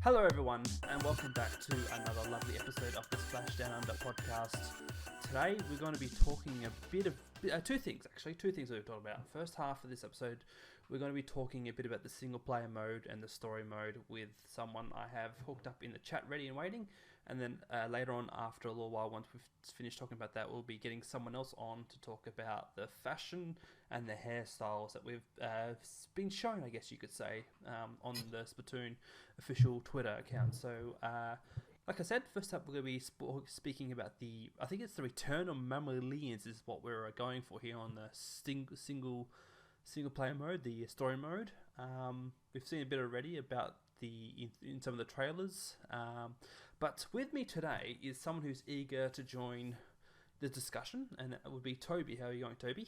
Hello, everyone, and welcome back to another lovely episode of the Splashdown Under podcast. Today, we're going to be talking a bit of two things, actually. Two things we're talking about. First half of this episode, we're going to be talking a bit about the single player mode and the story mode with someone I have hooked up in the chat, ready and waiting. And then later on, after a little while, once we've finished talking about that, we'll be getting someone else on to talk about the fashion and the hairstyles that we've been shown, I guess you could say, on the Splatoon official Twitter account. So, like I said, first up, we're going to be speaking about I think it's the Return of Mammals is what we're going for here on the single player mode, the story mode. We've seen a bit already about in some of the trailers. But with me today is someone who's eager to join the discussion, and that would be Toby. How are you going, Toby?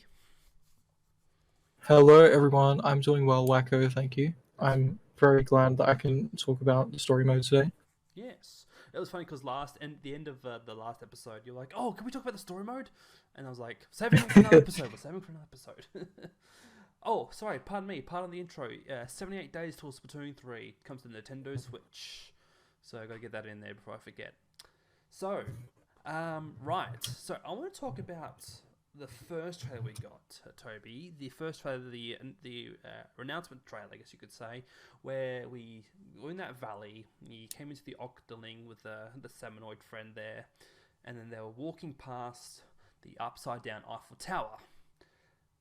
Hello, everyone. I'm doing well, Wacko. Thank you. I'm very glad that I can talk about the story mode today. Yes. It was funny because the end of the last episode, you're like, "Oh, can we talk about the story mode?" And I was like, "Saving it for another episode. We're saving it for another episode." Oh, sorry. Pardon the intro. 78 days till Splatoon 3 comes to Nintendo Switch. So I got to get that in there before I forget. So, right. So I want to talk about the first trailer we got, Toby. The first trailer, the announcement trailer, I guess you could say, where we were in that valley. You came into the Octoling with the Seminoid friend there, and then they were walking past the upside down Eiffel Tower.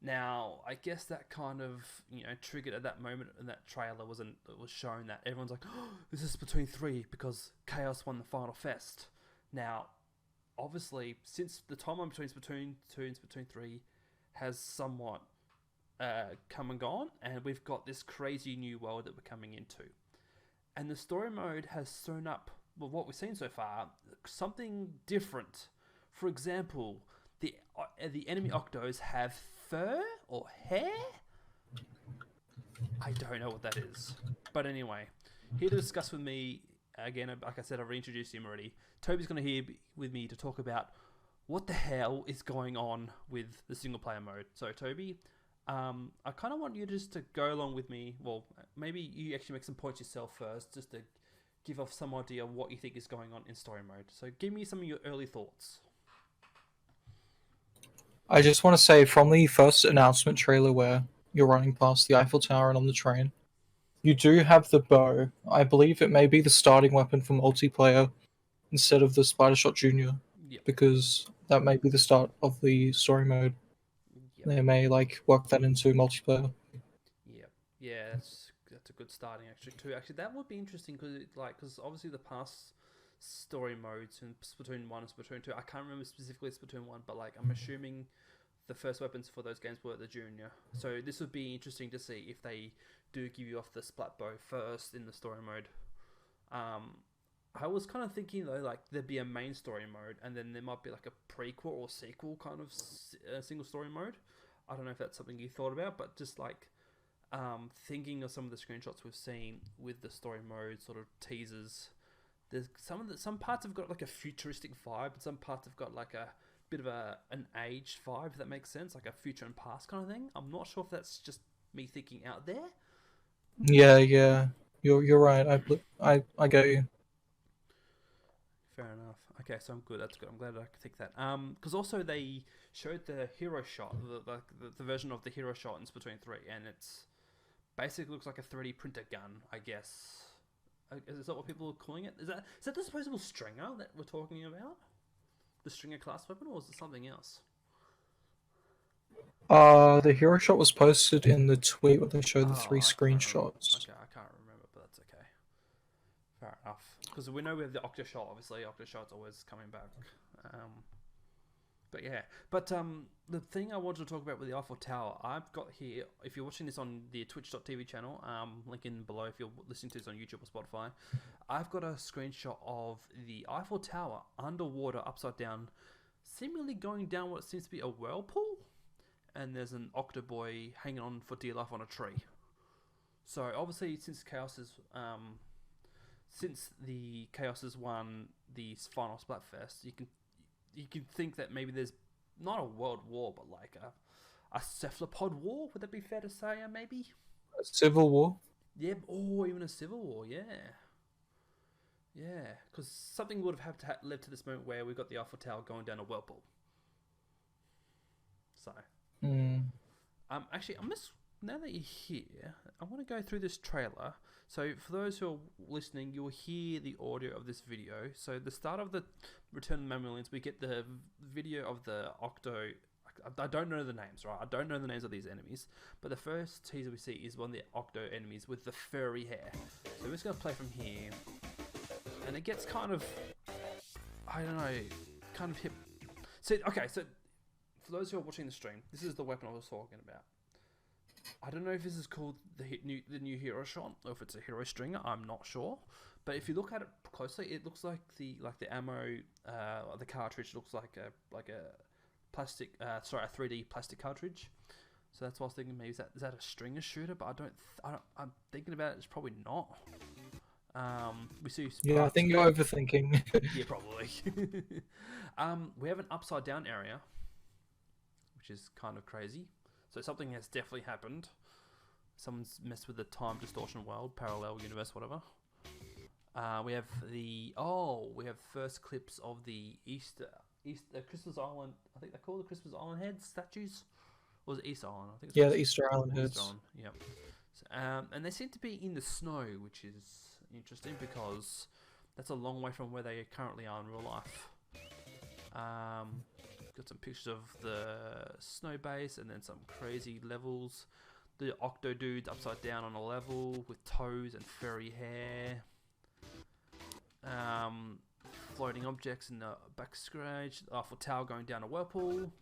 Now, I guess that kind of, triggered at that moment in that trailer was shown that everyone's like, oh, this is Splatoon 3 because Chaos won the final fest. Now, obviously, since the timeline between Splatoon 2 and Splatoon 3 has somewhat come and gone, and we've got this crazy new world that we're coming into. And the story mode has thrown up, well, what we've seen so far, something different. For example, the enemy Octos have fur or hair? I don't know what that is. But anyway, here to discuss with me, again, like I said, I've reintroduced him already. Toby's going to here with me to talk about what the hell is going on with the single player mode. So, Toby, I kind of want you just to go along with me. Well, maybe you actually make some points yourself first, just to give off some idea of what you think is going on in story mode. So, give me some of your early thoughts. I just want to say, from the first announcement trailer where you're running past the Eiffel Tower and on the train, you do have the bow. I believe it may be the starting weapon for multiplayer instead of the Spider Shot Junior, Yep. because that may be the start of the story mode. Yep. They may work that into multiplayer. Yep. Yeah, that's a good starting actually too. Actually, that would be interesting because obviously the past story modes in Splatoon 1 and Splatoon 2, I can't remember specifically Splatoon 1, but I'm assuming the first weapons for those games were the Junior. So this would be interesting to see if they do give you off the Splat Bow first in the story mode. I was kind of thinking though, there'd be a main story mode, and then there might be like a prequel or sequel kind of single story mode. I don't know if that's something you thought about, but just thinking of some of the screenshots we've seen with the story mode sort of teasers. There's some parts have got like a futuristic vibe, and some parts have got like a bit of an aged vibe, if that makes sense, like a future and past kind of thing. I'm not sure if that's just me thinking out there. Yeah, you're right. I get you. Fair enough. Okay, so I'm good. That's good. I'm glad I could think that. Because also they showed the hero shot, the version of the hero shot in Splatoon 3, and it's basically looks like a 3D printer gun, I guess. Is that what people are calling it? Is that the supposable stringer that we're talking about? The stringer class weapon, or is it something else? The hero shot was posted in the tweet where they showed the three I can't remember. screenshots. Okay, I can't remember, but that's okay. Fair enough. Because we know we have the Octa shot, obviously. Octa shot's always coming back. But yeah. But the thing I wanted to talk about with the Eiffel Tower, I've got here, if you're watching this on the twitch.tv channel, link in below if you're listening to this on YouTube or Spotify, I've got a screenshot of the Eiffel Tower underwater, upside down, seemingly going down what seems to be a whirlpool. And there's an Octoboy hanging on for dear life on a tree. So obviously, since the Chaos has won the final Splatfest, you can think that maybe there's not a world war, but like a cephalopod war. Would that be fair to say? Maybe Civil War. Yeah, or even a civil war, yeah. Yeah, because something would have had to led to this moment where we got the Eiffel Tower going down a whirlpool. So, Hmm. actually, I'm just now that you're here, I want to go through this trailer. So, for those who are listening, you'll hear the audio of this video. So, the start of the Return of the Mammals, we get the video of the Octo. I don't know the names, right? I don't know the names of these enemies, but the first teaser we see is one of the Octo enemies with the furry hair. So, we're just gonna play from here, and it gets kind of, I don't know, kind of hip. So, okay, so for those who are watching the stream, this is the weapon I was talking about. I don't know if this is called the new hero shot or if it's a hero stringer. I'm not sure, but if you look at it closely, it looks like the ammo, the cartridge looks like a plastic, sorry, a 3D plastic cartridge. So that's what I was thinking. Maybe is that a stringer shooter? But I'm thinking about it. It's probably not. We see. Yeah, I think you're overthinking. Yeah, probably. We have an upside down area, which is kind of crazy. So something has definitely happened. Someone's messed with the time distortion world, parallel universe, whatever. We have first clips of the Christmas Island. I think they're called the Christmas Island heads statues. Or was it Easter Island? I think it's Yeah, the Easter Island heads. Easter Island. Yep. So, and they seem to be in the snow, which is interesting because that's a long way from where they currently are in real life. Got some pictures of the snow base and then some crazy levels. The Octo dude's upside down on a level with toes and furry hair. Floating objects in the backstage. Eiffel Tower going down a whirlpool.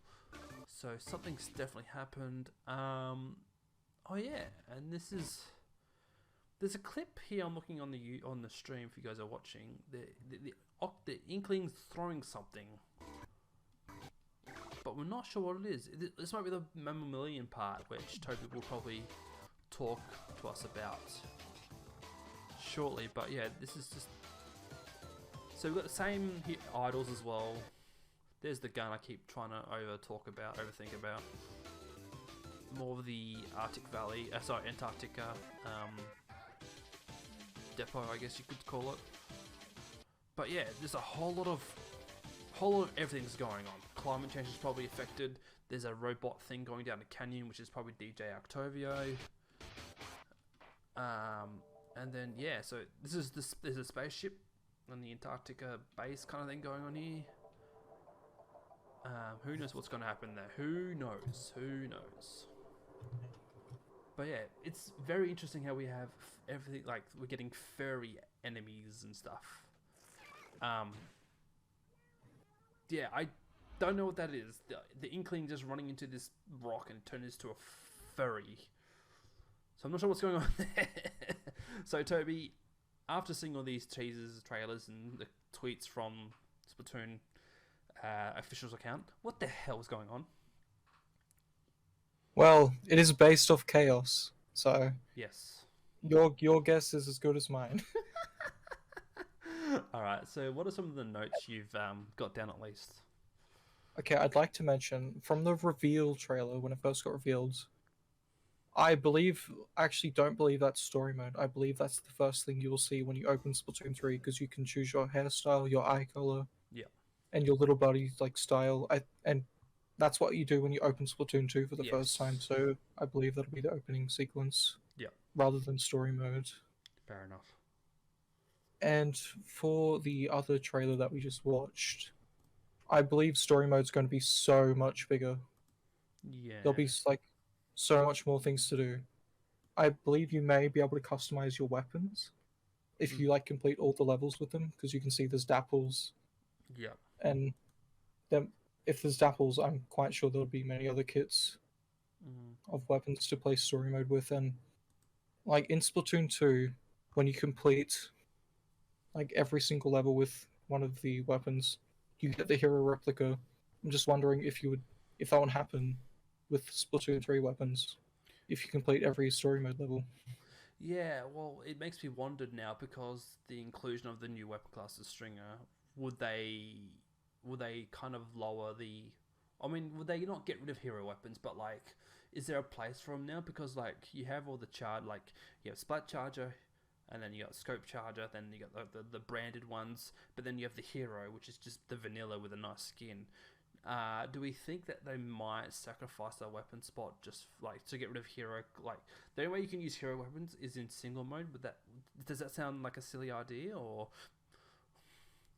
So something's definitely happened. Oh yeah, and there's a clip here I'm looking on the stream if you guys are watching. The Inkling's throwing something, but we're not sure what it is. This might be the Mammalian part, which Toby will probably talk to us about shortly. But yeah, this is just. So we've got the same idols as well. There's the gun I keep trying to overthink about. More of the Antarctica depot, I guess you could call it. But yeah, there's a whole lot of everything's going on. Climate change is probably affected. There's a robot thing going down a canyon, which is probably DJ Octavio. And then yeah, so there's a spaceship on the Antarctica base kind of thing going on here. Who knows what's going to happen there? Who knows? But yeah, it's very interesting how we have everything, like we're getting furry enemies and stuff. Yeah, I don't know what that is. The Inkling just running into this rock and turning into a furry. So I'm not sure what's going on there. So Toby, after seeing all these teasers, trailers, and the tweets from Splatoon official's account, what the hell is going on? Well, it is based off chaos, so Yes. your guess is as good as mine. All right. So, what are some of the notes you've got down at least? Okay, I'd like to mention from the reveal trailer when it first got revealed. I actually don't believe that's story mode. I believe that's the first thing you'll see when you open Splatoon 3 because you can choose your hairstyle, your eye color, Yeah, and your little buddy like style. And that's what you do when you open Splatoon 2 for the Yes. first time. So I believe that'll be the opening sequence. Yeah. Rather than story mode. fair enough. And for the other trailer that we just watched, I believe story mode's going to be so much bigger. Yeah. There'll be like so much more things to do. I believe you may be able to customize your weapons if you like complete all the levels with them, because you can see there's dapples. Yeah. And then if there's dapples, I'm quite sure there'll be many other kits of weapons to play story mode with. And like in Splatoon 2, when you complete like every single level with one of the weapons, you get the hero replica. I'm just wondering if that would happen with Splatoon 3 weapons, if you complete every story mode level. Yeah, well, it makes me wonder now because the inclusion of the new weapon class as Stringer, would they kind of lower the? I mean, would they not get rid of hero weapons? But like, is there a place for them now? Because like, you have all the like you have Splat Charger, and then you got scope charger, then you got the branded ones, but then you have the hero, which is just the vanilla with a nice skin. Do we think that they might sacrifice their weapon spot just like to get rid of hero? Like the only way you can use hero weapons is in single mode. But does that sound like a silly idea, or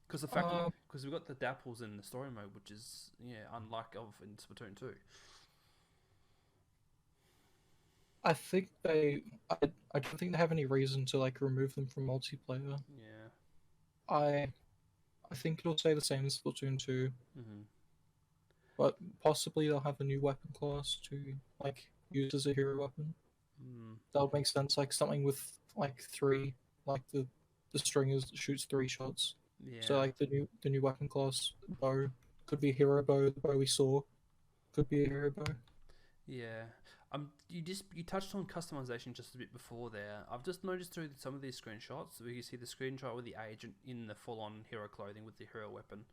because the fact because we've got the dapples in the story mode, which is unlike of in Splatoon 2. I think I don't think they have any reason to like remove them from multiplayer. Yeah. I think it'll stay the same as Splatoon 2, Mm-hmm. but possibly they'll have a new weapon class to like use as a hero weapon. Mm. That would make sense, like something with like three, like the string shoots 3 shots. Yeah. So like the new weapon class bow could be a hero bow. The bow we saw could be a hero bow. Yeah. You touched on customization just a bit before there. I've just noticed through some of these screenshots where you see the screenshot with the agent in the full-on hero clothing with the hero weapon.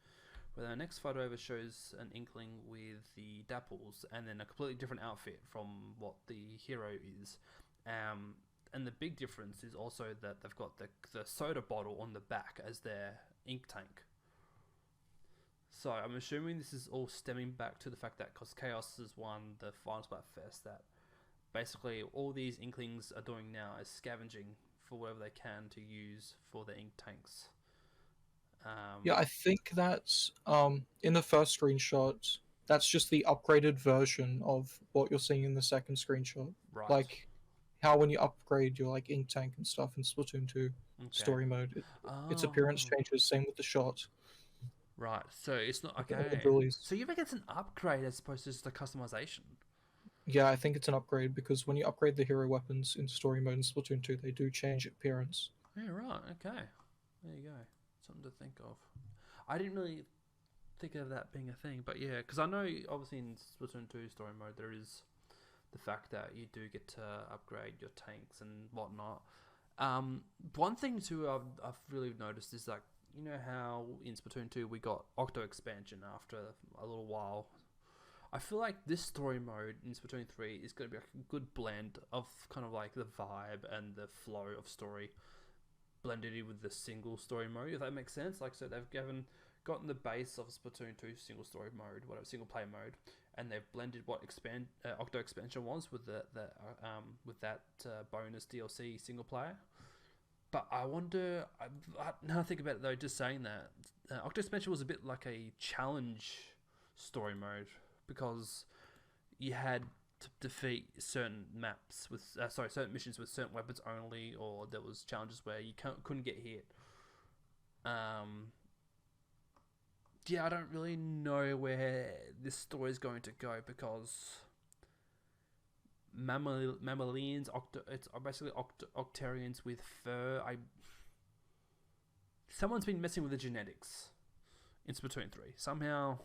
Where the next photo over shows an inkling with the dapples and then a completely different outfit from what the hero is. And the big difference is also that they've got the soda bottle on the back as their ink tank. So I'm assuming this is all stemming back to the fact that because Chaos has won the Final Splatfest, that basically all these inklings are doing now is scavenging for whatever they can to use for the ink tanks. Yeah, I think that's in the first screenshot. That's just the upgraded version of what you're seeing in the second screenshot. Right. Like how when you upgrade your like ink tank and stuff in Splatoon 2 story mode, its appearance changes. Same with the shot. Right. So it's not The okay. abilities. So you think it's an upgrade as opposed to just a customization? Yeah, I think it's an upgrade because when you upgrade the hero weapons in story mode in Splatoon 2, they do change appearance. Yeah. Right. Okay. There you go. Something to think of. I didn't really think of that being a thing, but yeah, because I know obviously in Splatoon 2 story mode there is the fact that you do get to upgrade your tanks and whatnot. One thing too I've really noticed is like you know how in Splatoon 2 we got Octo expansion after a little while. I feel like this story mode in Splatoon 3 is going to be like a good blend of kind of like the vibe and the flow of story blended in with the single story mode, if that makes sense. Like, so they've gotten the base of Splatoon 2 single story mode, whatever, single player mode, and they've blended what Octo expansion was with with that bonus DLC single player. But I wonder, now I think about it though, just saying that Octo expansion was a bit like a challenge story mode because you had to defeat certain maps with certain missions with certain weapons only, or there was challenges where you couldn't get hit. Yeah, I don't really know where this story is going to go because mammalians, it's basically octarians with fur. Someone's been messing with the genetics in Splatoon 3 somehow.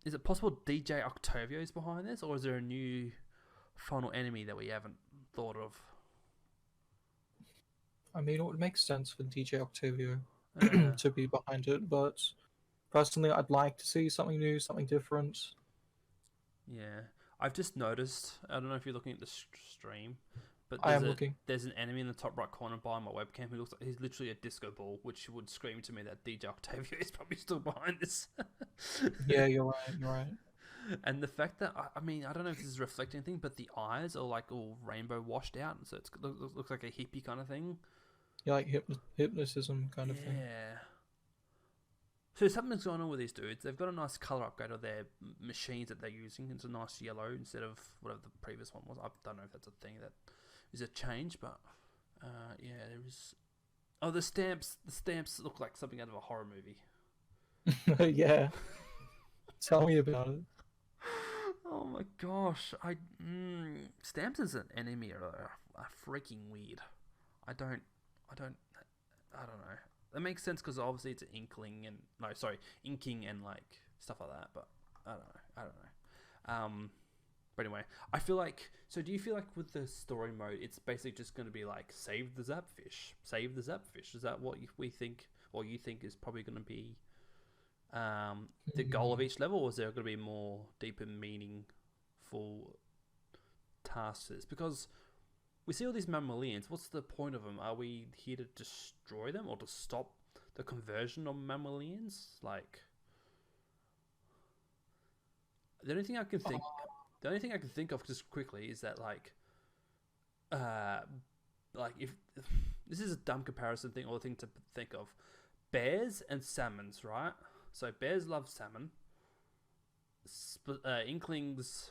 Is it possible DJ Octavio is behind this, or is there a new final enemy that we haven't thought of? I mean, it would make sense for DJ Octavio to be behind it, but personally, I'd like to see something new, something different. Yeah, I've just noticed. I don't know if you're looking at the stream, but I am looking. There's an enemy in the top right corner behind my webcam who looks like he's literally a disco ball, which would scream to me that DJ Octavio is probably still behind this. Yeah, you're right. You're right. And the fact that I mean, I don't know if this is reflecting anything, but the eyes are like all rainbow washed out, so it looks like a hippie kind of thing. Yeah, like hypnotism kind of thing. Yeah. So something's going on with these dudes. They've got a nice color upgrade of their machines that they're using. It's a nice yellow instead of whatever the previous one was. I don't know if that's a thing that is a change, but yeah, there is. Oh, the stamps. The stamps look like something out of a horror movie. Yeah. Tell me about it. Oh my gosh! Stamps as an enemy are freaking weird. I don't know. That makes sense because obviously it's an inking and like stuff like that. But I don't know. But anyway, I feel like. So do you feel like with the story mode, it's basically just going to be like save the Zapfish, save the Zapfish? Is that what we think, or you think is probably going to be the goal of each level, or is there going to be more deeper, meaningful tasks? Because we see all these mammalians. What's the point of them? Are we here to destroy them or to stop the conversion of mammalians? Like, the only thing I can think, the only thing I can think of just quickly is that if this is a dumb comparison thing or thing to think of, bears and salmons, right? So bears love salmon. Inklings.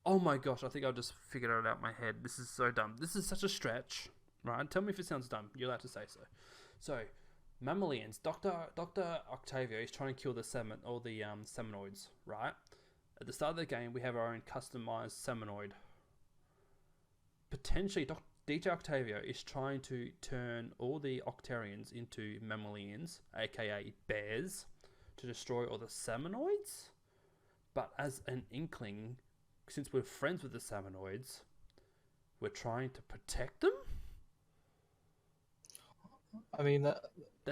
Oh my gosh! I think I've just figured it out in my head. This is so dumb. This is such a stretch, right? Tell me if it sounds dumb. You're allowed to say so. So, mammalians. Doctor Octavio is trying to kill the salmon or the salmonoids, right? At the start of the game, we have our own customized salmonoid. Potentially, DJ Octavio is trying to turn all the Octarians into mammalians, aka bears, to destroy all the salmonoids. But as an Inkling, since we're friends with the salmonoids, we're trying to protect them? I mean, I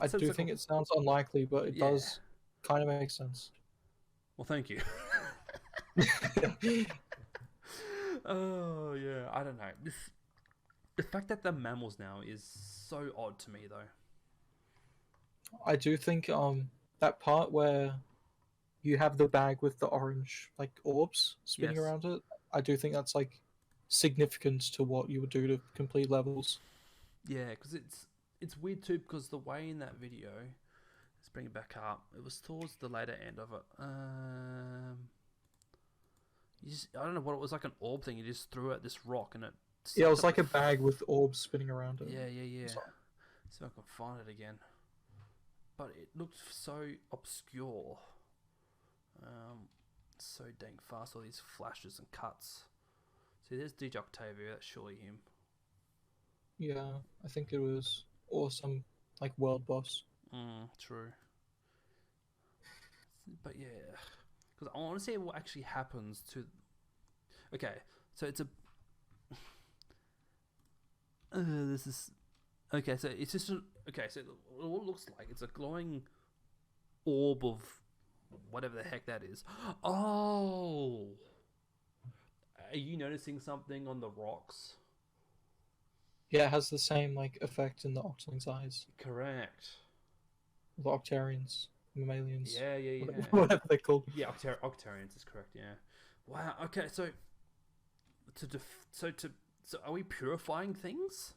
do think it sounds unlikely, but it does kind of make sense. Well, thank you. Oh, yeah, I don't know. The fact that they're mammals now is so odd to me, though. I do think that part where you have the bag with the orange like orbs spinning around it, I do think that's like significant to what you would do to complete levels. Yeah, because it's weird too, because the way in that video, let's bring it back up, it was towards the later end of it. I don't know what it was, like an orb thing. You just threw at this rock and it. Yeah, it was like a bag with orbs spinning around it. Yeah. Sorry. See if I can find it again. But it looked so obscure. So dang fast, all these flashes and cuts. See, there's DJ Octavio, that's surely him. Yeah, I think it was, or some like world boss. True. But yeah, because I want to see what actually happens to. Okay, so it's a. This is. Okay, so it's just. Okay, so what it looks like, it's a glowing orb of whatever the heck that is. Oh! Are you noticing something on the rocks? Yeah, it has the same like effect in the Octling's eyes. Correct. The Octarians, Mammalians. Yeah. Whatever they're called. Yeah, Octarians is correct. Yeah. Wow. Okay, so are we purifying things?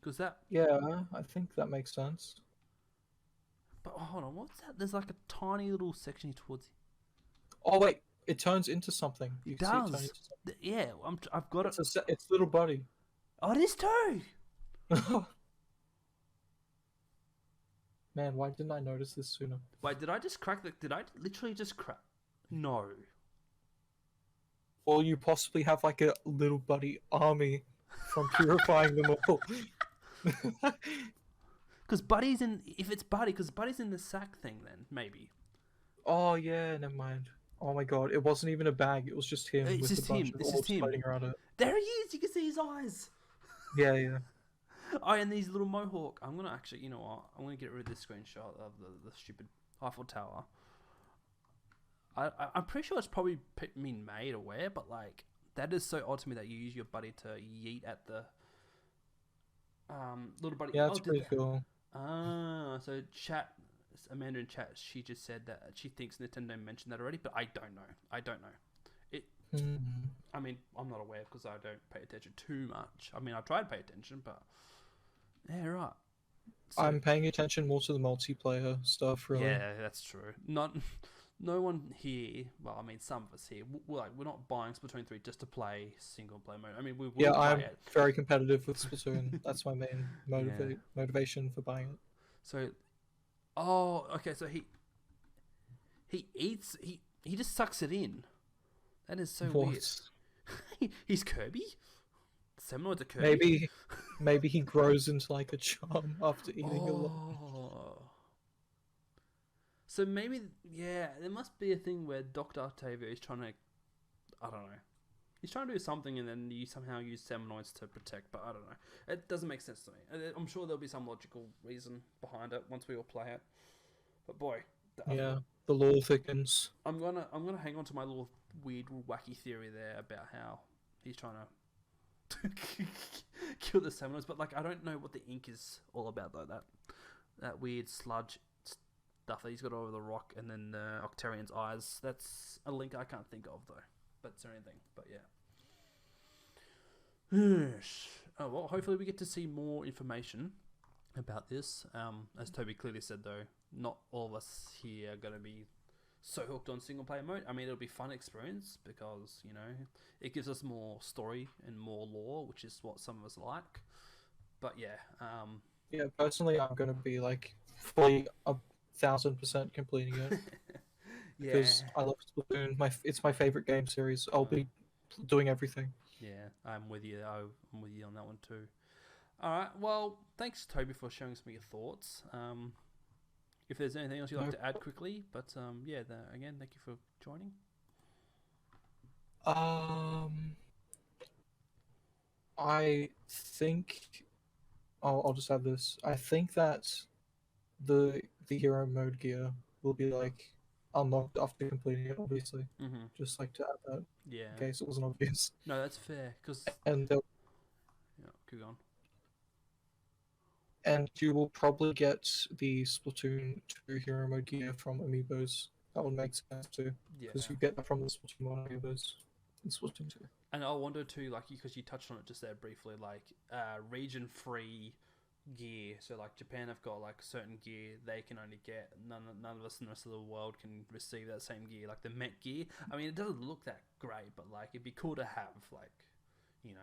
Because that. Yeah, I think that makes sense. But hold on, what's that? There's like a tiny little section towards. Oh wait, it turns into something. It does. Yeah, I've got it. It's little buddy. Oh, it is too. Man, why didn't I notice this sooner? Wait, did I just crack the? Did I literally just crack? No. Or you possibly have like a little buddy army from purifying them all. Because Buddy's in. If it's Buddy, because Buddy's in the sack thing, then maybe. Oh yeah, never mind. Oh my god, it wasn't even a bag. It was just him. It's with just a bunch him. of It's orbs just him. floating around it. There he is. You can see his eyes. Yeah. Oh, and these little mohawk. I'm gonna actually. You know what? I'm gonna get rid of this screenshot of the stupid Eiffel Tower. I'm pretty sure it's probably been made aware, but like that is so odd to me that you use your buddy to yeet at the little buddy. Yeah, that's pretty cool. So chat, Amanda in chat, she just said that she thinks Nintendo mentioned that already, but I don't know. It. I mean, I'm not aware because I don't pay attention too much. I mean, I try to pay attention, but yeah, right. So, I'm paying attention more to the multiplayer stuff, really. Yeah, that's true. No one here. Well, I mean, some of us here. We're not buying Splatoon 3 just to play single player mode. I mean, we will Yeah, play I'm it. very competitive with Splatoon. That's my main motivation for buying it. So, okay. So he eats. He just sucks it in. That is so weird. He's Kirby. Seminoids are Kirby. Maybe he grows into like a charm after eating a lot. So maybe, yeah, there must be a thing where Dr. Octavio is trying to, I don't know. He's trying to do something and then you somehow use Seminoids to protect, but I don't know. It doesn't make sense to me. I'm sure there'll be some logical reason behind it once we all play it. But boy. The lore thickens. I'm gonna hang on to my little weird, wacky theory there about how he's trying to kill the Seminoles. But like, I don't know what the ink is all about though. That weird sludge stuff that he's got over the rock, and then the Octarian's eyes. That's a link I can't think of though. But it's anything. But yeah. Oh well, hopefully we get to see more information about this. As Toby clearly said though, not all of us here are going to be so hooked on single player mode. I mean, it'll be a fun experience because, you know, it gives us more story and more lore, which is what some of us like. But yeah, Yeah, personally, I'm gonna be like fully 1,000% completing it yeah, because I love Splatoon. It's my favorite game series. I'll be doing everything. yeah, I'm with you. I'm with you on that one too. All right, well, thanks Toby for sharing some of your thoughts. If there's anything else you'd like to add quickly, but yeah, again, thank you for joining. I think I'll just add this. I think that the hero mode gear will be like unlocked after completing it, obviously. Mm-hmm. Just like to add that Yeah. in case it wasn't obvious. No, that's fair because And yeah, keep going. and you will probably get the Splatoon 2 hero mode gear from amiibos. That would make sense too, Yeah. because you get that from the Splatoon 1 amiibos in Splatoon 2. And I wonder too, like, because you touched on it just there briefly, like region-free gear. So like Japan have got like certain gear they can only get. None of us in the rest of the world can receive that same gear, like the Met gear. I mean, it doesn't look that great, but like it'd be cool to have, like, you know,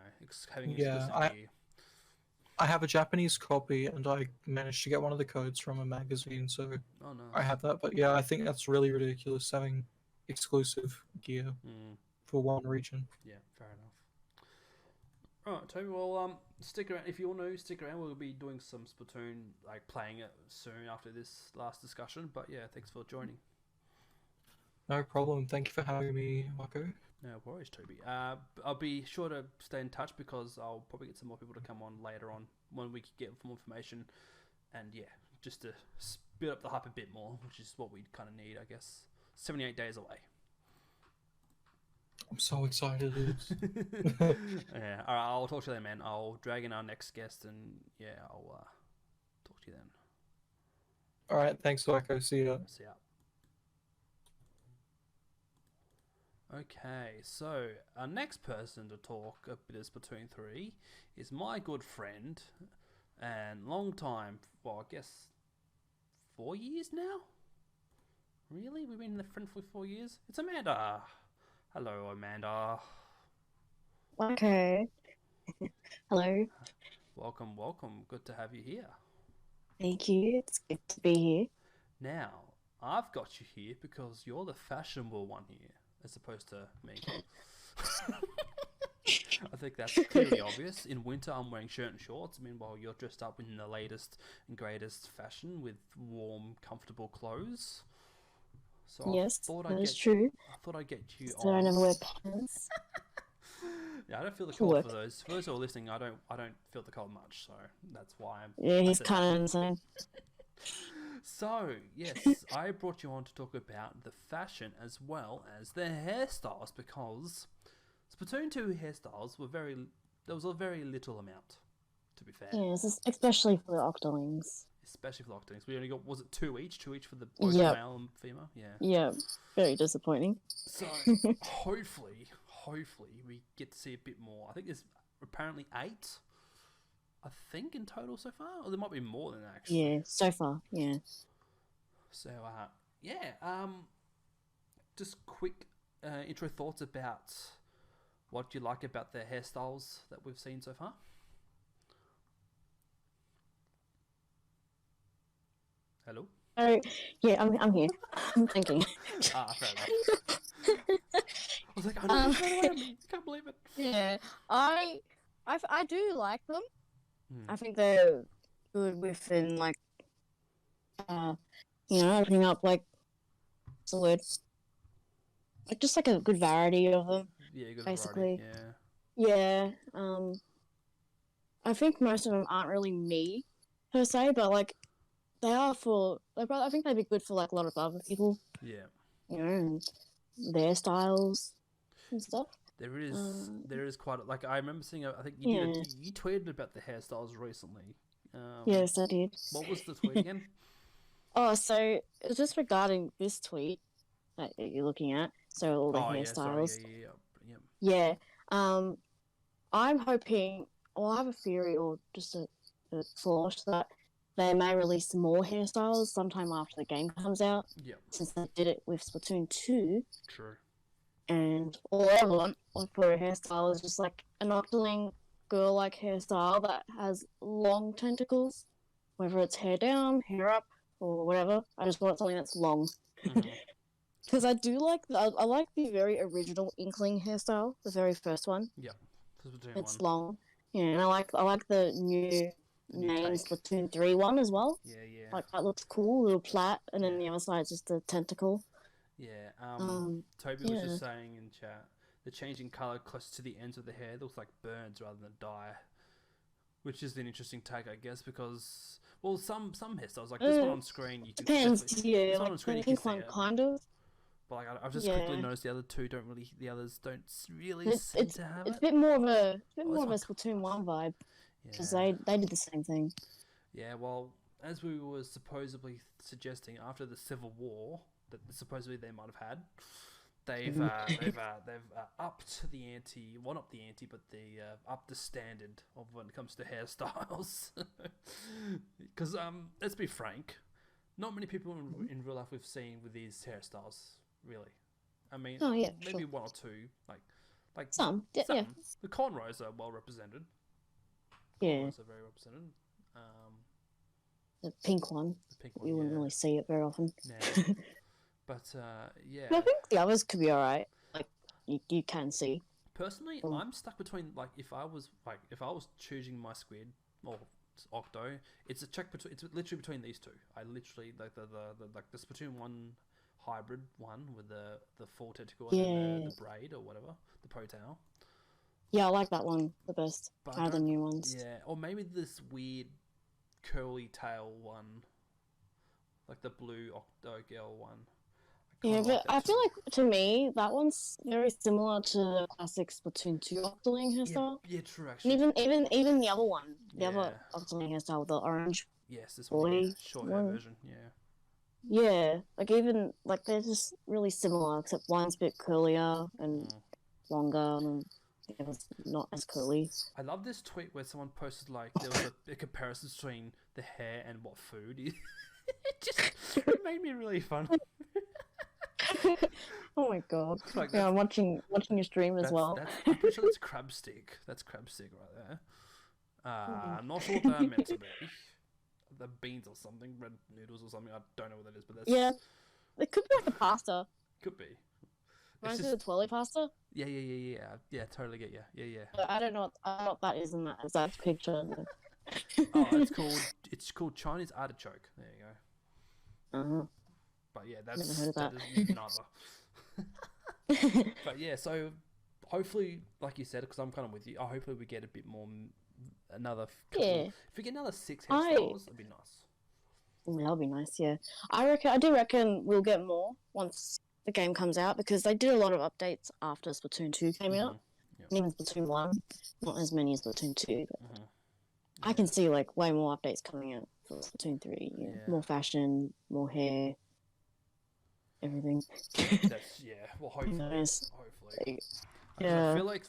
having exclusive gear. I have a Japanese copy, and I managed to get one of the codes from a magazine, so Oh no. I have that. But yeah, I think that's really ridiculous having exclusive gear for one region. Yeah, fair enough. Alright, Toby, well, stick around. If you all know, stick around. We'll be doing some Splatoon, like playing it soon after this last discussion. But yeah, thanks for joining. No problem. Thank you for having me, Marco. No worries, Toby. I'll be sure to stay in touch because I'll probably get some more people to come on later on when we can get more information. And yeah, just to speed up the hype a bit more, which is what we kind of need, I guess. 78 days away. I'm so excited. Yeah, all right, I'll talk to you then, man. I'll drag in our next guest, and yeah, I'll talk to you then. All right, thanks, Marco. See ya. See ya. Okay, so our next person to talk a bit of Splatoon 3 is my good friend and long time, well, I guess 4 years now? Really? We've been friends for 4 years? It's Amanda. Hello, Amanda. Okay. Hello. Welcome, welcome. Good to have you here. Thank you. It's good to be here. Now, I've got you here because you're the fashionable one here, as opposed to me. I think that's clearly obvious. In winter, I'm wearing shirt and shorts. Meanwhile, you're dressed up in the latest and greatest fashion with warm, comfortable clothes. So Yes, that is true. I thought I'd get you So I on. never wear pants. Yeah, I don't feel the cold for those. For those who are listening, I don't feel the cold much, so that's why I'm. Yeah, he's kind of insane. So yes, I brought you on to talk about the fashion as well as the hairstyles because Splatoon 2 hairstyles there was a very little amount, to be fair. Yeah, especially for the Octolings. Especially for the Octolings. We only got, was it two each for the both male and female? Yeah. Yeah, very disappointing. So hopefully we get to see a bit more. I think there's apparently 8. I think in total so far, or there might be more than that actually. Yeah, so far, yeah. So just quick intro thoughts about what you like about the hairstyles that we've seen so far. Hello? Oh, yeah, I'm here. I'm thinking. Fair enough. I was like, I know I can't believe it. Yeah, I do like them. I think they're good within, like, opening up, like, what's the word? Like, just like a good variety of them. Yeah, good basically. Variety, yeah. I think most of them aren't really me, per se, but, like, they are I think they'd be good for, like, a lot of other people. Yeah. You know, and their styles and stuff. There is quite like I remember seeing. I think Yeah. you tweeted about the hairstyles recently. Yes, I did. What was the tweet again? Oh, so it's just regarding this tweet that you're looking at. So all the Oh yeah, sorry, hairstyles. yeah. Yeah. I'm hoping, or I have a theory, or just a thought that they may release more hairstyles sometime after the game comes out, Yep, since they did it with Splatoon 2. true. And all I want for a hairstyle is just like an Octoling girl-like hairstyle that has long tentacles, whether it's hair down, hair up, or whatever. I just want something that's long. Mhm. Because I do like I like the very original Inkling hairstyle, the very first one. Yep, Splatoon It's 1. long. Yeah, and I like the new The new name take. Splatoon 3 one as well. Yeah. Like that looks cool, little plait, and then Yeah. the other side's just a tentacle. Yeah. Toby was Yeah. just saying in chat, the changing color close to the ends of the hair looks like burns rather than dye, which is an interesting take, I guess, because well, some hairstyles like this one on screen, you can Depends, definitely- yeah. this one Like on screen the you can pink see one, it. kind of. But like, I've just quickly Yeah. noticed the other two don't really, the others don't really It's seem to have it's a it. bit more of a this more of a one Splatoon 1 vibe because Yeah. they did the same thing. Yeah, well, as we were supposedly suggesting after the Civil War that supposedly they might have had, they've upped the ante. Well, not the ante, but the upped the standard of when it comes to hairstyles. Because let's be frank, not many people in real life we've seen with these hairstyles. Really, I mean, Oh yeah, maybe sure. one or two, like Some, yeah, some. yeah. The cornrows are well represented. Yeah. Cornrows are very represented. The pink one. The pink one, You wouldn't yeah. really see it very often. Yeah. But yeah. But I think the others could be alright. Like you can see. Personally, Mm. I'm stuck between if I was choosing my squid or octo, it's a check between. It's literally between these two. I literally like the Splatoon 1 hybrid one with the full tentacle and then Yeah. the braid or whatever, the ponytail. Yeah, I like that one the best But I out of the don't- new ones. Yeah, or maybe this weird curly tail one, like the blue octo girl one. Yeah, kinda but like that I feel too. like to me that one's very similar to the classic Splatoon 2 Octoling hairstyle. Yeah, true. And Actually, even the other one, the other Yeah. Octoling hairstyle with the orange. yes, this one, boy short hair one. version. Yeah. Yeah, like even like they're just really similar, except one's a bit curlier and Mm. longer, and the other's not as curly. I love this tweet where someone posted like there was a comparison between the hair and what food. It made me really fun. Oh my god! Like, Yeah, I'm watching your stream as well. I'm pretty sure that's crab stick. That's crab stick right there. I'm not sure what they're meant to be. The beans or something, red noodles or something. I don't know what that is, but that's Yeah, it could be like a pasta. could be. Reminds It's me of the twirly pasta. Yeah. Totally get you. Yeah. But I don't know what that is in that exact picture. Oh, it's called Chinese artichoke. There you go. Uh-huh. But yeah, Never heard of that. is neither. But yeah, so hopefully, like you said, because I'm kind of with you, hopefully we get a bit more, another couple. Yeah. If we get another 6 I- hairstyles, that'd be nice. That'll be nice. Yeah, I do reckon we'll get more once the game comes out because they did a lot of updates after Splatoon 2 came out. Yep. And even Splatoon 1, not as many as Splatoon 2. But Mhm. I can see like way more updates coming out for Splatoon 3. Yeah. Yeah. More fashion, more hair, everything. That's Well, hopefully, Nice. hopefully. Yeah. I feel like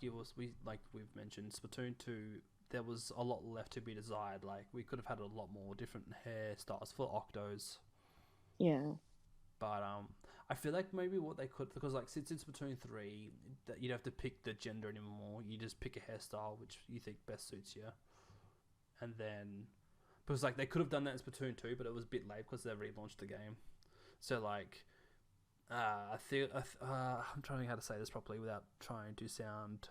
it was we've mentioned Splatoon 2. There was a lot left to be desired. Like we could have had a lot more different hairstyles for Octos. Yeah. But I feel like maybe what they could, because like since it's Splatoon 3, that you don't have to pick the gender anymore. You just pick a hairstyle which you think best suits you, and then because like they could have done that in Splatoon 2, but it was a bit late because they relaunched the game. So like, I feel I'm trying to think how to say this properly without trying to sound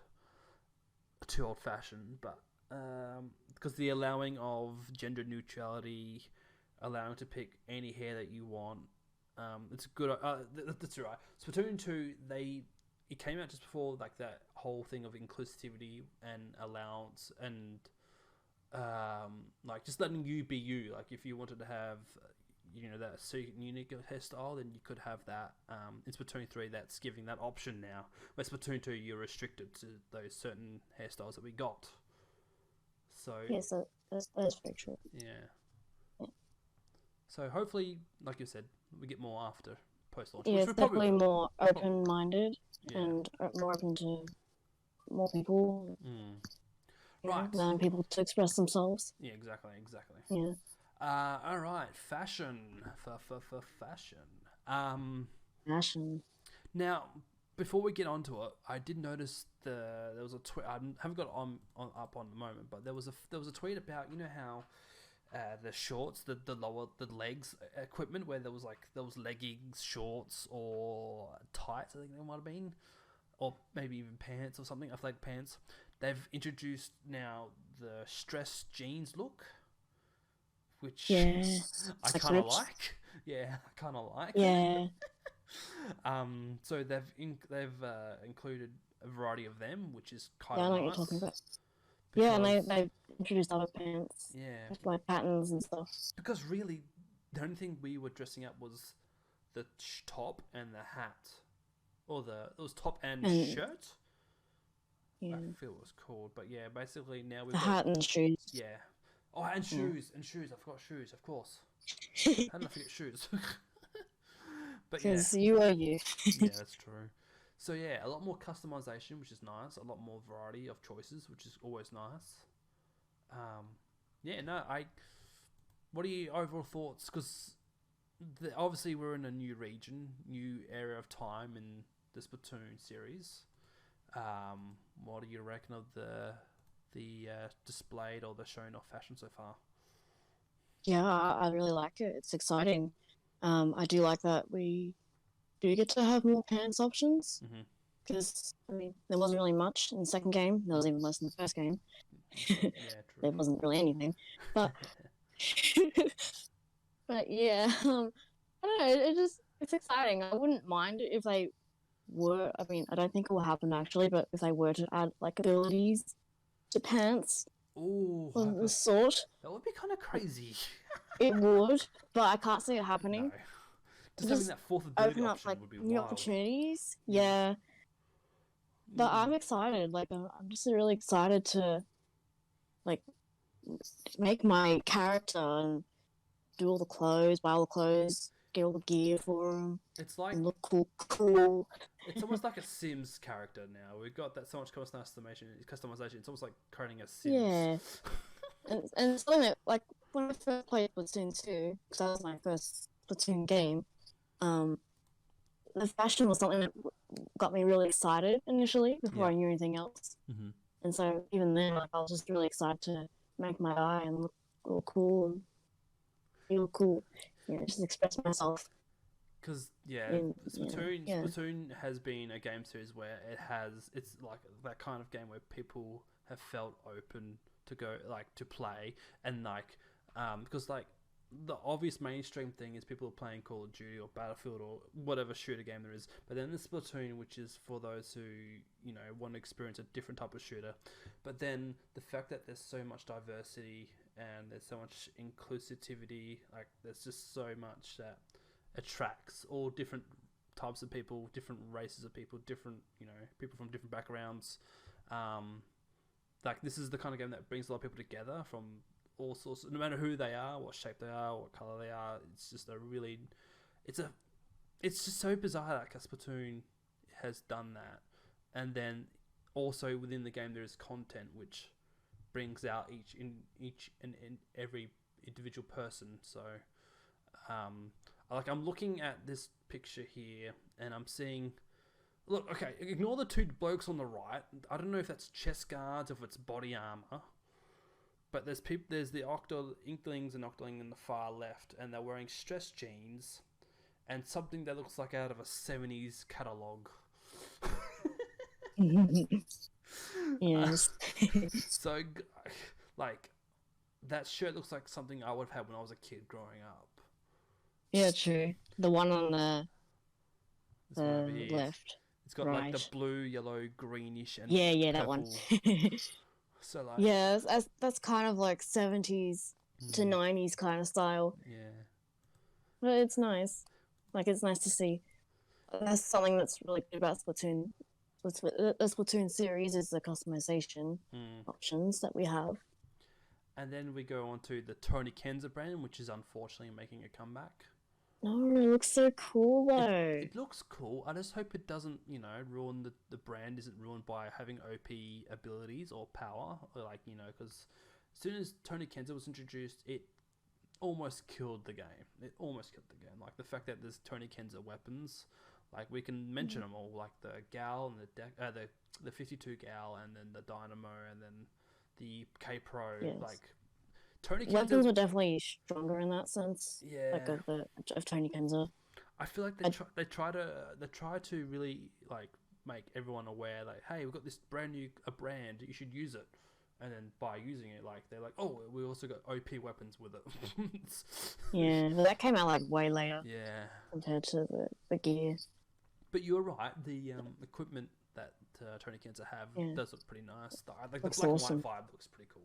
too old fashioned, but because the allowing of gender neutrality, allowing to pick any hair that you want. It's good. That's right. Splatoon 2, it came out just before like that whole thing of inclusivity and allowance and like just letting you be you. Like if you wanted to have that unique hairstyle, then you could have that. In Splatoon 3, that's giving that option now. Where Splatoon 2, you're restricted to those certain hairstyles that we got. So Yeah, so that's very true. yeah. Yeah. So hopefully, like you said, we get more after post-launch. Yeah, which it's we probably definitely will. more open-minded Yeah. and more open to more people, Right. allowing people to express themselves. Yeah, exactly. Yeah. All right, fashion for fashion. Fashion. Now, before we get onto it, I did notice there was a tweet. I haven't got it up on the moment, but there was a tweet about how the shorts, the legs equipment, where there was leggings, shorts, or tights. I think they might have been, or maybe even pants or something. Athletic pants. They've introduced now the stress jeans look, which I kind of like. Yeah, I kind of like. Yeah. So they've included a variety of them, which is kind Yeah, I of know nice. what you're talking about. Yeah, and they've introduced other pants. Yeah. With like patterns and stuff. Because really, the only thing we were dressing up was the top and the hat, or it was top and shirt. Yeah. I feel it was called, but yeah, basically now we've The got hat and shoes. Yeah. Oh, and shoes. I forgot shoes, of course. How did I forget shoes? But yeah. Because you are you. Yeah, that's true. So yeah, a lot more customization, which is nice. A lot more variety of choices, which is always nice. Yeah, no, what are your overall thoughts? Because obviously we're in a new region, new area of time in the Splatoon series. What do you reckon of the displayed or the shown off fashion so far? Yeah, I really like it. It's exciting. I do like that we do get to have more pants options. Because, there wasn't really much in the second game. There was even less in the first game. Yeah, true. There wasn't really anything. But, but yeah, I don't know. It's exciting. I wouldn't mind it if they were, I don't think it will happen actually, but if they were to add, abilities to pants Ooh, of the sort. That would be kind of crazy. It would, but I can't see it happening. No. Just having that fourth ability open up option would be new wild. opportunities. Yeah. But I'm excited. I'm just really excited to make my character and do all the clothes, buy all the clothes, get all the gear for them. It's like and look cool. It's almost like a Sims character now. We've got that so much customization. It's almost like creating a Sims. Yeah. and something that when I first played Splatoon 2, because that was my first Splatoon game, the fashion was something that got me really excited initially before I knew anything else. And so even then, I was just really excited to make my eye and look all cool and feel cool. Just express myself. Because Splatoon has been a game series where it's like that kind of game where people have felt open to go to play and because the obvious mainstream thing is people are playing Call of Duty or Battlefield or whatever shooter game there is, but then there's Splatoon, which is for those who want to experience a different type of shooter. But then the fact that there's so much diversity and there's so much inclusivity, there's just so much that attracts all different types of people, different races of people, different people from different backgrounds. This is the kind of game that brings a lot of people together from all sorts, no matter who they are, what shape they are, what color they are. It's just it's just so bizarre that Splatoon has done that. And then also within the game there is content which brings out each and every individual person. So I'm looking at this picture here and I'm seeing, look, okay, ignore the two blokes on the right. I don't know if that's chest guards or if it's body armor. But there's the Inklings and Octoling in the far left, and they're wearing stress jeans and something that looks like out of a 70s catalogue. Yes. So, that shirt looks like something I would have had when I was a kid growing up. Yeah, true. The one on the left. It's got the blue, yellow, greenish, and yeah, that one. So that's kind of 70s to 90s kind of style. Yeah. but it's nice. Like it's nice to see. That's something that's really good about Splatoon. The Splatoon series is the customization Mm. options that we have. And then we go on to the Tony Kenza brand, which is unfortunately making a comeback. No, it looks so cool though. It looks cool. I just hope it doesn't, ruin the brand isn't ruined by having OP abilities or power. Or like, because as soon as Tony Kenza was introduced, it almost killed the game. It almost killed the game. Like the fact that there's Tony Kenza weapons, like we can mention them all, like the Gal and the 52 Gal, and then the Dynamo, and then the K Pro. Yes. Like Tony Weapons Kenza. are definitely stronger in that sense. Yeah. Like of Tony Kenza. I feel like they try to really like make everyone aware, like, hey, we've got this brand brand, you should use it. And then by using it, like they're like, oh, we also got OP weapons with it. Yeah, but that came out like way later Yeah, compared to the gear. but you're right. The equipment that Tony Kenza have does look pretty nice. Like the Looks black awesome. and white vibe looks pretty cool.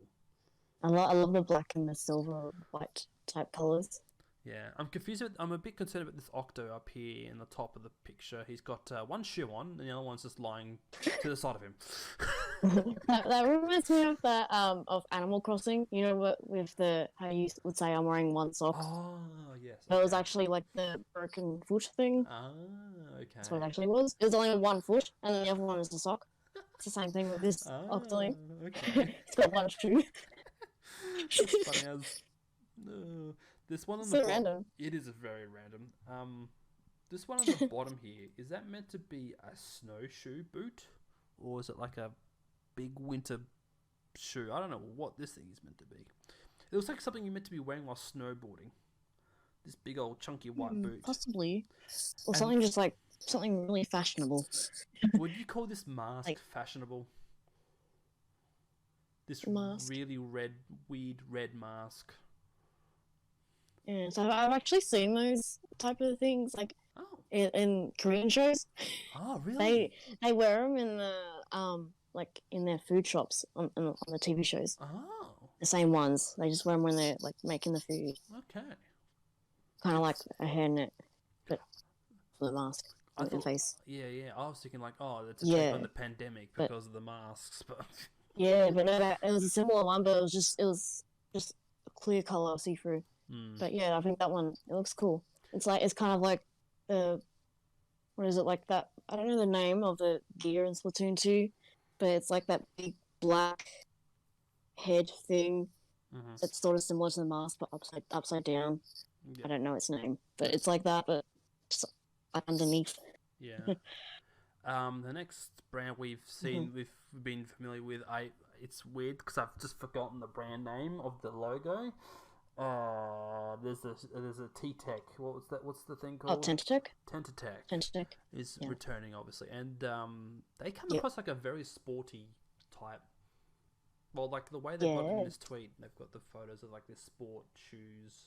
I love the black and the silver white type colors. Yeah, I'm a bit concerned about this Octo up here in the top of the picture. He's got one shoe on, and the other one's just lying to the side of him. that reminds me of that of Animal Crossing. You know what, with the how you would say I'm wearing one sock. Oh, yes. But it was okay. actually like the broken foot thing. Ah, okay. That's what it actually was. It was only one foot, and then the other one is the sock. It's the same thing with this Octoling. Okay. It's got one shoe. That's funny as... this one on So the bottom... random. It is very random. This one on the bottom here, is that meant to be a snowshoe boot? Or is it like a big winter shoe? I don't know what this thing is meant to be. It looks like something you're meant to be wearing while snowboarding. This big old chunky white boot. Possibly. Or And- something just like something really fashionable. Would you call this mask Like- fashionable? This Mask? really weird red mask. Yeah, so I've actually seen those type of things like Oh, in Korean shows. really? They wear them in the like in their food shops on the TV shows. Oh, The same ones. They just wear them when they're like making the food. okay. Kind of like a hairnet, but for the mask I on your thought- face. Yeah. I was thinking like, oh, that's a take Yeah, on the pandemic but- because of the masks, but Yeah, but no, it was a similar one, but it was just a clear color, see through. Hmm. But yeah, I think that one it looks cool. It's kind of like what is it like that? I don't know the name of the gear in Splatoon 2, but it's like that big black head thing Mhm. that's sort of similar to the mask but upside down. Yeah. I don't know its name, but it's like that, but just underneath. Yeah. The next brand we've seen, we've been familiar with. It's weird because I've just forgotten the brand name of the logo. There's a T-Tech. What's the thing Oh, called? Tentatech? Tentatech Tentatech. is yeah. returning, obviously, and they come Yep. across like a very sporty type. Well, like the way they've got it in Yeah. this tweet, they've got the photos of like the sport shoes,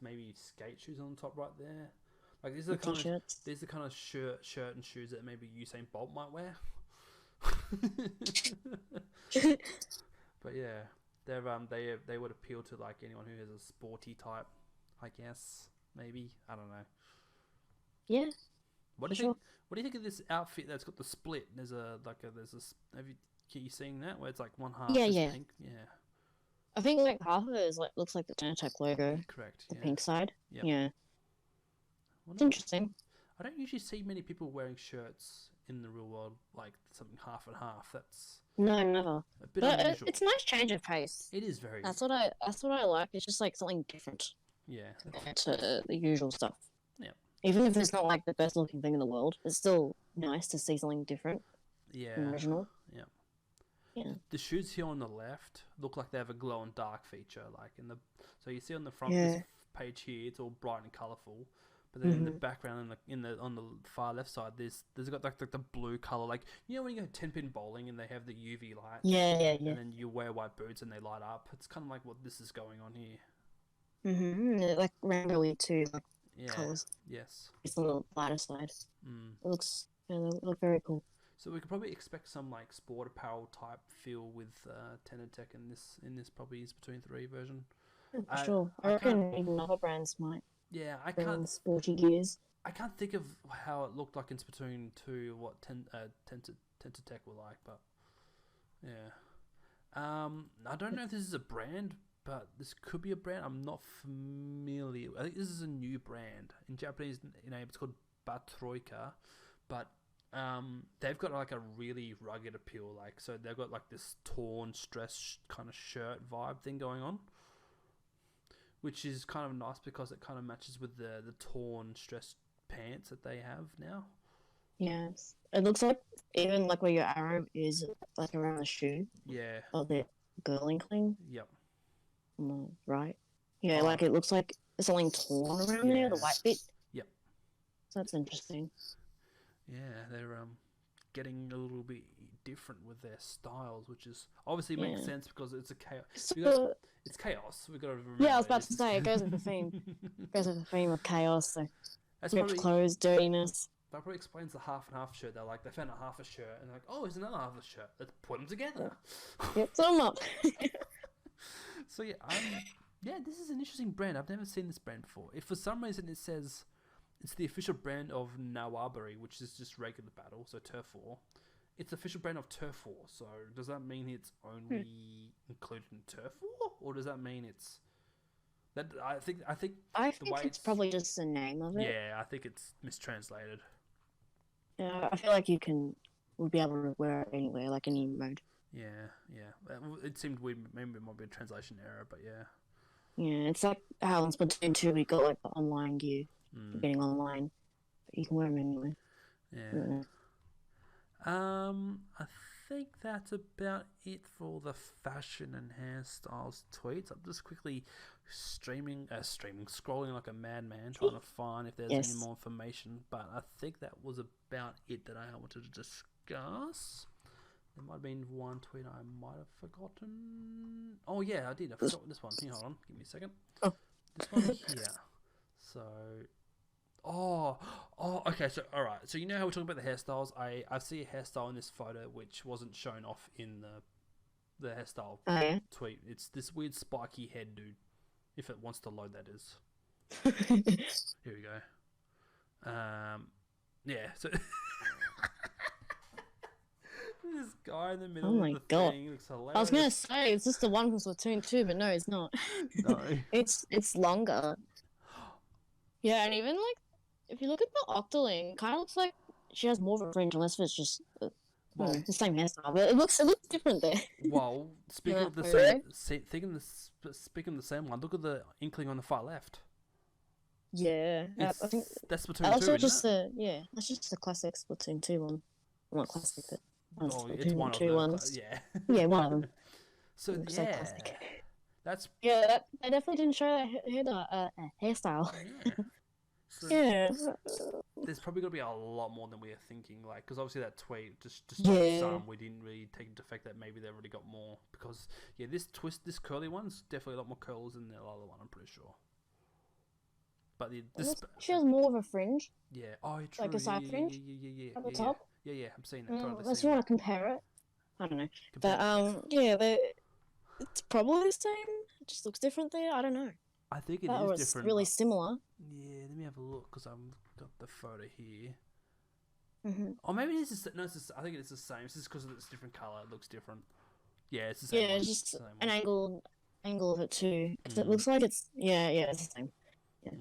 maybe skate shoes on the top right there. Like these are the kind of T-shirts. these are the kind of shirt and shoes that maybe Usain Bolt might wear. But yeah, they would appeal to like anyone who has a sporty type, I guess. Maybe, I don't know. Yeah. What do you Sure. think? What do you think of this outfit that's got the split? There's a have you seeing that where it's like one half Yeah, is yeah. pink? Yeah, I think like half of it is like looks like the Tentatech logo, correct. the Yeah. pink side. Yep. Yeah. It's Wonder- interesting. I don't usually see many people wearing shirts in the real world like something half and half. That's No, never. a bit But unusual. it's a nice change of pace. It is very That's what I like. It's just like something different yeah. compared to the usual stuff. Yeah. Even if it's not like the best looking thing in the world, it's still nice to see something different Yeah. and original. Yeah. Yeah. The shoes here on the left look like they have a glow and dark feature, like in the. So you see on the front Yeah. of this page here, it's all bright and colourful, but then in the Mhm. background, on the far left side, there's got like the blue colour, like when you go 10-pin bowling and they have the UV light, Yeah. and then you wear white boots and they light up. It's kind of like what this is going on here. Like rainbowy too, like Yeah. colors. Yes. It's on the lighter side. Mm. It looks they look very cool. So we could probably expect some like sport apparel type feel with Tenatech in this probably is between 3 version. For I- sure. I I can't- reckon even other brands might. Yeah, wearing sporty gears. I can't think of how it looked like in Splatoon 2, what Tech were like, but yeah. I don't know if this is a brand, but this could be a brand. I'm not familiar. I think this is a new brand. In Japanese name, it's called Batroika, but they've got like a really rugged appeal. Like, so they've got like this torn, stressed kind of shirt vibe thing going on, which is kind of nice because it kind of matches with the torn, stressed pants that they have now. Yes. It looks like even like where your arrow is like around the shoe. Yeah. Or the girl inkling. Yep. Right. Yeah, like it looks like there's something torn around there, the white bit. Yep. So that's interesting. Yeah, they're getting a little bit different with their styles, which is obviously makes sense because it's a chaos. So, It's chaos. We got to remember. yeah, I was about to say it goes with the theme. It goes with the theme of chaos. So That's ripped probably, clothes, dirtiness. that probably explains the half and half shirt. They're like they found a half a shirt and they're like, oh, there's another half a shirt. Let's put them together. Yep, sew them up. So yeah, yeah, this is an interesting brand. I've never seen this brand before. If for some reason it says it's the official brand of Nawabari, which is just regular battle, so Turf War. It's the official brand of Turf War. So does that mean it's only included in Turf War, or does that mean it's that? I think it's probably just the name of it. Yeah, I think it's mistranslated. Yeah, I feel like would be able to wear it anywhere, like any mode. Yeah. It seemed weird. Maybe it might be a translation error, but yeah. Yeah, it's like how in Splatoon 2 we got like the online gear for getting online. But you can wear them anywhere. Yeah. I think that's about it for the fashion and hairstyles tweets. I'm just quickly scrolling like a madman, trying to find if there's any more information. But I think that was about it that I wanted to discuss. There might have been one tweet I might have forgotten. Oh yeah, I did. I forgot this one. Here, hold on. Give me a second. Oh. This one here. So, okay. So, all right. So you know how we're talking about the hairstyles? I see a hairstyle in this photo which wasn't shown off in the hairstyle tweet. It's this weird spiky head dude. If it wants to load, that is. Here we go. Yeah. So. This guy in the middle of the thing looks hilarious. I was gonna say it's just the one from Splatoon 2, but no, it's not. No. It's longer. Yeah, and even like if you look at the Octoling, it kind of looks like she has more of a fringe, unless it's just the same hairstyle. But it looks different there. Well, speaking of the same one, look at the inkling on the far left. Yeah, I think that's Splatoon 2. That's just the classic Splatoon 2 one. Not classic, but. It's one of them. Yeah. Yeah, one of them. So that's they definitely didn't show that hairstyle. Yeah. So yeah. There's probably gonna be a lot more than we are thinking, like because obviously that tweet just some we didn't really take into effect that maybe they've already got more because this curly one's definitely a lot more curls than the other one. I'm pretty sure. But she has more of a fringe. Yeah. Oh, true. Like a side fringe. Yeah. At the top. Yeah, I'm seeing that. Unless you want to compare it, I don't know. It's probably the same. It just looks different there. I don't know. I think it is it's different. Really similar. Yeah, let me have a look because I've got the photo here. Mm-hmm. Or maybe it is. I think it's the same. It's just because it's different color. It looks different. Yeah, it's the same. Yeah, it's just an angle of it too. Because it looks like it's it's the same. Yeah.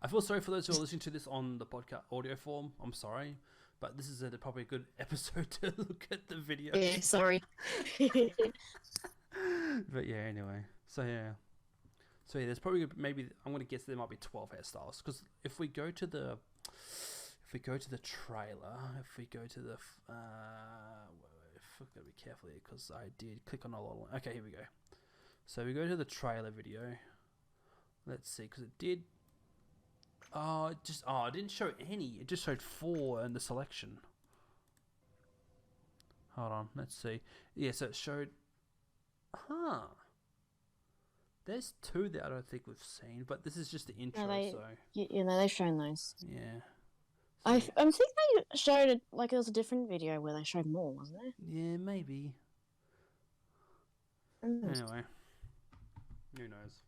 I feel sorry for those who are listening to this on the podcast audio form. I'm sorry. But this is probably a good episode to look at the video. Yeah, sorry. But yeah, anyway. So yeah, there's probably maybe I'm gonna guess there might be 12 hairstyles because if we go to the trailer, if we go to the I've got to be careful here because I did click on a lot. Okay, here we go. So we go to the trailer video. Let's see, because it did. It didn't show any. It just showed 4 in the selection. Hold on, let's see. Yeah, so it showed. There's 2 that I don't think we've seen, but this is just the intro. They've shown those. Yeah. So, I think they showed it like it was a different video where they showed more, wasn't it? Yeah, maybe. Anyway, who knows?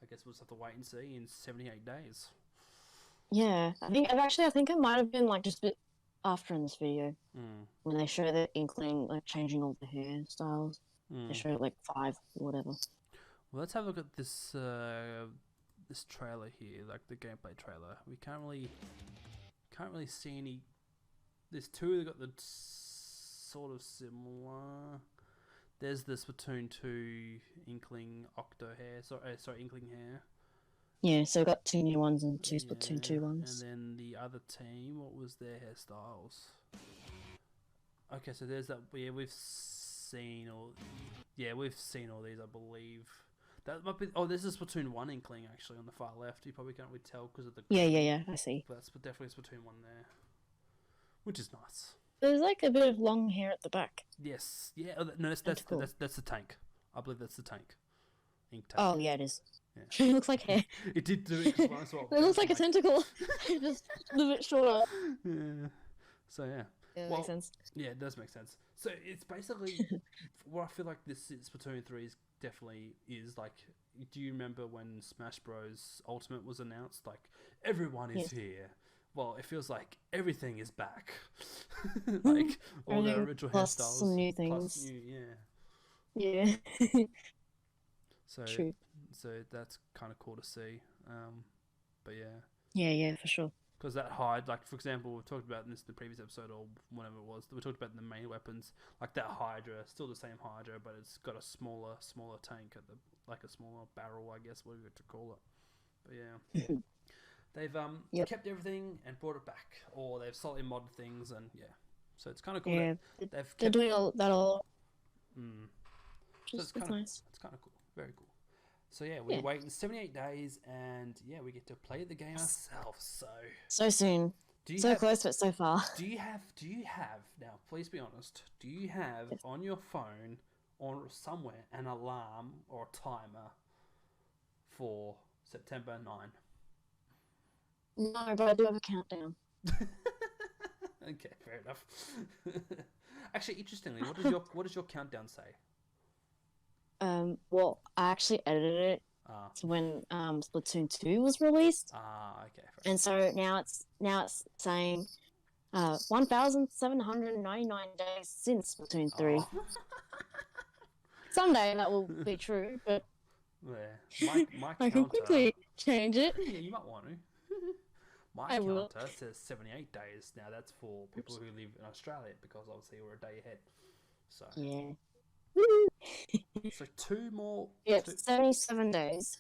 I guess we'll just have to wait and see in 78 days. Yeah, I think it might have been like just a bit after in this video when they show the Inkling like changing all the hairstyles. They show like 5 or whatever. Well, let's have a look at this this trailer here, like the gameplay trailer. We can't really see any. There's 2 that got the sort of similar. There's the Splatoon 2 Inkling Octo hair. Sorry, Inkling hair. Yeah, so we got 2 new ones and 2 Splatoon 2 ones. And then the other team, what was their hairstyles? Okay, so there's that. Yeah, we've seen all these, I believe. That might be. Oh, this is Splatoon 1 Inkling actually on the far left. You probably can't really tell because of the. Yeah. I see. But that's definitely Splatoon 1 there, which is nice. There's like a bit of long hair at the back. Yes. Yeah. Oh, no, that's the tank. I believe that's the tank. Ink tank. Oh yeah, it is. Yeah. It looks like hair. It did do it. It looks like a tentacle. Just a little bit shorter. Yeah. So yeah. Yeah, makes sense. Yeah, it does make sense. So it's basically what I feel like this Splatoon 3 is definitely is like. Do you remember when Smash Bros Ultimate was announced? Like everyone is here. Well, it feels like everything is back. Like all the original plus hairstyles, some new things. Yeah. So True. So that's kind of cool to see. But yeah. Yeah, for sure. Because that hide, like for example, we've talked about this in the previous episode or whatever it was. We talked about the main weapons, like that Hydra, still the same Hydra, but it's got a smaller tank at the, like a smaller barrel, I guess, whatever you to call it. But yeah, they've kept everything and brought it back, or they've slightly modded things, and yeah, so it's kind of cool. Yeah, they're doing that all. So it's nice. It's kind of cool, very cool. So yeah, we're waiting 78 days, and yeah, we get to play the game ourselves. So soon, close, but so far. Do you have now? Please be honest. Do you have on your phone or somewhere an alarm or a timer for September 9? No, but I do have a countdown. Okay, fair enough. Actually, interestingly, what does your countdown say? Well, I actually edited it to when Splatoon 2 was released. Okay. And so now it's saying 1,799 days since Splatoon 3. Oh. Someday that will be true, but my I can quickly change it. Yeah, you might want to. My counter says 78 days. Now that's for people who live in Australia because obviously we're a day ahead. So yeah. So 2 more. Yeah, 77 days.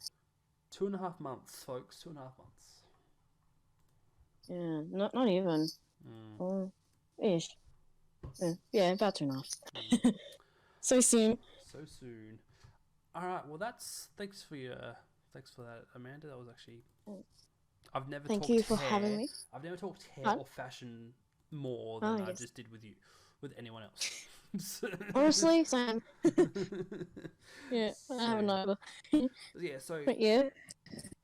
2.5 months, folks. 2.5 months. Yeah, not even. Ish. Yeah, about 2.5. So soon. So soon. All right. Well, thanks for that, Amanda. That was actually. I've never. Thank you for having me. I've never talked hair or fashion more than I just did with anyone else. Honestly, same. Yeah, I haven't either. Yeah, so but yeah.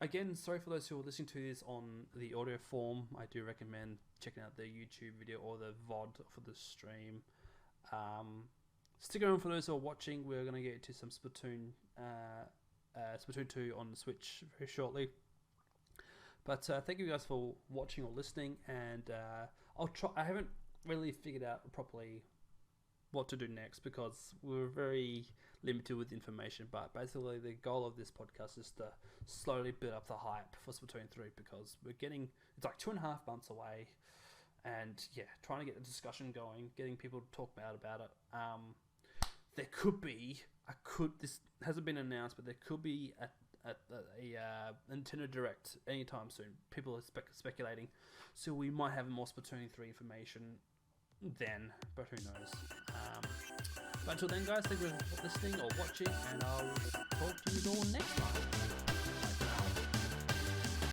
Again, sorry for those who are listening to this on the audio form. I do recommend checking out the YouTube video or the VOD for the stream. Stick around for those who are watching. We're going to get to some Splatoon 2 on the Switch very shortly. But thank you guys for watching or listening, and I'll try. I haven't really figured out properly what to do next because we're very limited with information. But basically, the goal of this podcast is to slowly build up the hype for Splatoon 3 because it's like 2.5 months away, and yeah, trying to get the discussion going, getting people to talk about it. There could be this hasn't been announced, but there could be a Nintendo Direct anytime soon. People are speculating, so we might have more Splatoon 3 information then, but who knows. But until then, guys, thank you for listening or watching, and I'll talk to you all next time.